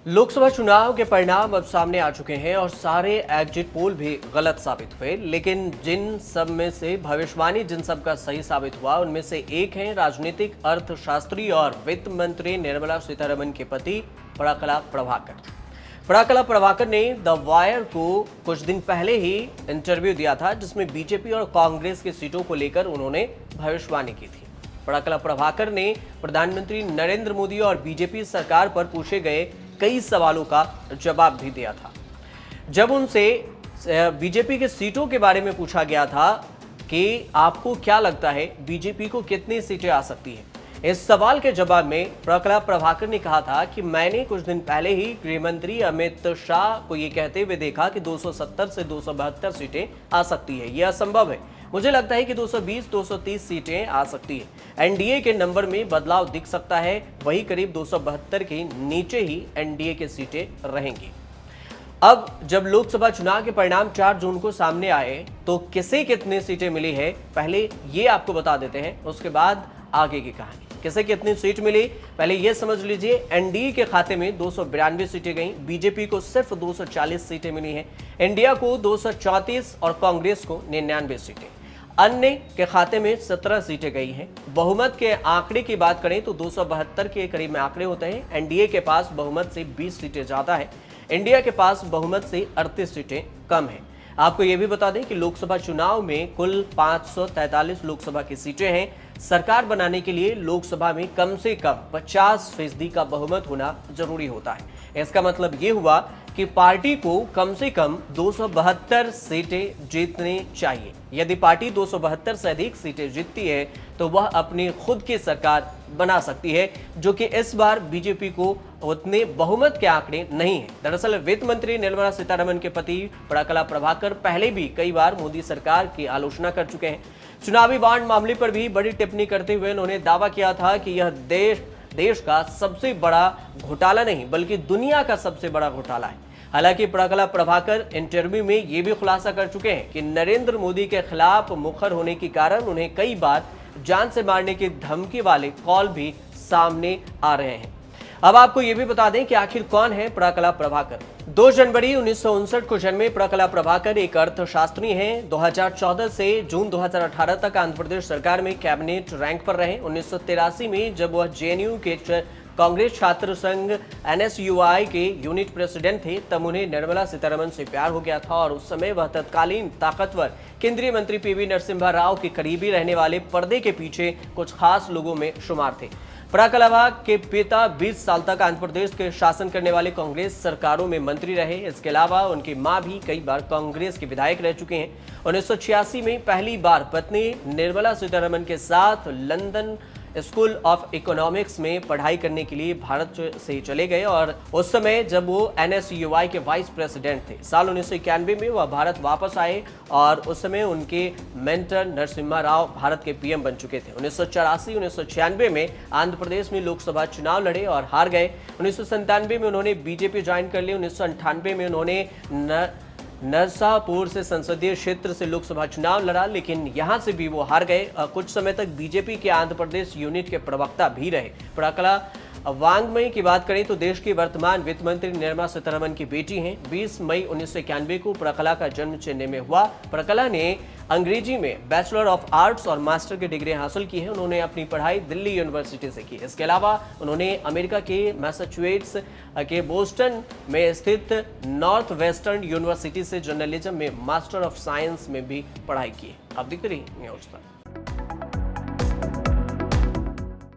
लोकसभा चुनाव के परिणाम अब सामने आ चुके हैं और सारे एग्जिट पोल भी गलत साबित हुए। लेकिन जिन सब में से भविष्यवाणी जिन सब का सही साबित हुआ उनमें से एक हैं राजनीतिक अर्थशास्त्री और वित्त मंत्री निर्मला सीतारमण के पति पराकला प्रभाकर। पराकला प्रभाकर ने द वायर को कुछ दिन पहले ही इंटरव्यू दिया था, जिसमें बीजेपी और कांग्रेस की सीटों को लेकर उन्होंने भविष्यवाणी की थी। पराकला प्रभाकर ने प्रधानमंत्री नरेंद्र मोदी और बीजेपी सरकार पर पूछे गए कई सवालों का जवाब भी दिया था। जब उनसे बीजेपी के सीटों के बारे में पूछा गया था कि आपको क्या लगता है बीजेपी को कितनी सीटें आ सकती हैं, इस सवाल के जवाब में पराकला प्रभाकर ने कहा था कि मैंने कुछ दिन पहले ही गृह मंत्री अमित शाह को ये कहते हुए देखा कि 270 से 272 सीटें आ सकती है। यह असंभव है। मुझे लगता है कि 220-230 सीटें आ सकती है। एनडीए के नंबर में बदलाव दिख सकता है, वही करीब 272 के नीचे ही एनडीए की सीटें रहेंगी। अब जब लोकसभा चुनाव के परिणाम 4 जून को सामने आए तो किसे कितनी सीटें मिली है, पहले ये आपको बता देते हैं, उसके बाद आगे की कहानी। किसे कितनी सीट मिली, पहले यह समझ लीजिए। एनडीए के खाते में 292 सीटें गई, बीजेपी को सिर्फ 240 सीटें मिली हैं, इंडिया को 234 और कांग्रेस को 99 सीटें। अन्य के खाते में 17 सीटें गई हैं। बहुमत के आंकड़े की बात करें तो 272 के करीब में आंकड़े होते हैं। एनडीए के पास बहुमत से 20 सीटें ज्यादा है, इंडिया के पास बहुमत से 38 सीटें कम है। आपको यह भी बता दें कि लोकसभा चुनाव में कुल 543 लोकसभा की सीटें हैं। सरकार बनाने के लिए लोकसभा में कम से कम 50% का बहुमत होना जरूरी होता है। इसका मतलब ये हुआ कि पार्टी को कम से कम 272 सीटें जीतनी चाहिए। यदि पार्टी 272 से अधिक सीटें जीतती है तो वह अपनी खुद की सरकार बना सकती है, जो कि इस बार बीजेपी को उतने बहुमत के आंकड़े नहीं है। दरअसल वित्त मंत्री निर्मला सीतारमण के पति पराकला प्रभाकर पहले भी कई बार मोदी सरकार की आलोचना कर चुके हैं। चुनावी बॉन्ड मामले पर भी बड़ी टिप्पणी करते हुए उन्होंने दावा किया था कि यह देश का सबसे बड़ा घोटाला नहीं बल्कि दुनिया का सबसे बड़ा घोटाला है। हालांकि पराकला प्रभाकर इंटरव्यू में ये भी खुलासा कर चुके हैं कि नरेंद्र मोदी के खिलाफ मुखर होने के कारण उन्हें कई बार जान से मारने की धमकी वाले कॉल भी सामने आ रहे हैं। अब आपको यह भी बता दें कि आखिर कौन है पराकला प्रभाकर। 2 जनवरी 1959 को जन्मे पराकला प्रभाकर एक अर्थशास्त्री हैं। 2014 से जून 2018 तक आंध्र प्रदेश सरकार में कैबिनेट रैंक पर रहे। 1983 में जब वह जेएनयू के कांग्रेस छात्र संघ एनएसयूआई के यूनिट प्रेसिडेंट थे, तब उन्हें निर्मला सीतारमण से प्यार हो गया था और उस समय वह तत्कालीन ताकतवर केंद्रीय मंत्री पीवी नरसिम्हा राव के करीबी रहने वाले पर्दे के पीछे कुछ खास लोगों में शुमार थे। पराकला के पिता 20 साल तक आंध्र प्रदेश के शासन करने वाले कांग्रेस सरकारों में मंत्री रहे। इसके अलावा उनकी मां भी कई बार कांग्रेस के विधायक रह चुके हैं। 1986 में पहली बार पत्नी निर्मला सीतारमण के साथ लंदन स्कूल ऑफ इकोनॉमिक्स में पढ़ाई करने के लिए भारत से चले गए और उस समय जब वो एनएसयूआई के वाइस प्रेसिडेंट थे। साल 1991 में वह भारत वापस आए और उस समय उनके मेंटर नरसिम्हा राव भारत के पीएम बन चुके थे। 1984-1996 में आंध्र प्रदेश में लोकसभा चुनाव लड़े और हार गए। 1997 में उन्होंने बीजेपी ज्वाइन कर ली। 1998 में उन्होंने नरसापुर से संसदीय क्षेत्र से लोकसभा चुनाव लड़ा, लेकिन यहां से भी वो हार गए। कुछ समय तक बीजेपी के आंध्र प्रदेश यूनिट के प्रवक्ता भी रहे। पराकला वांग्मय की बात करें तो देश की वर्तमान वित्त मंत्री निर्मला सीतारमण की बेटी हैं। 20 मई 1991 को पराकला का जन्म चेन्नई में हुआ। पराकला ने अंग्रेजी में बैचलर ऑफ आर्ट्स और मास्टर की डिग्री हासिल की है। उन्होंने अपनी पढ़ाई दिल्ली यूनिवर्सिटी से की। इसके अलावा उन्होंने अमेरिका के मैसाचुसेट्स के बोस्टन में स्थित नॉर्थ वेस्टर्न यूनिवर्सिटी से जर्नलिज्म में मास्टर ऑफ साइंस में भी पढ़ाई की है। आप देखते रहिए न्यूज़ पर।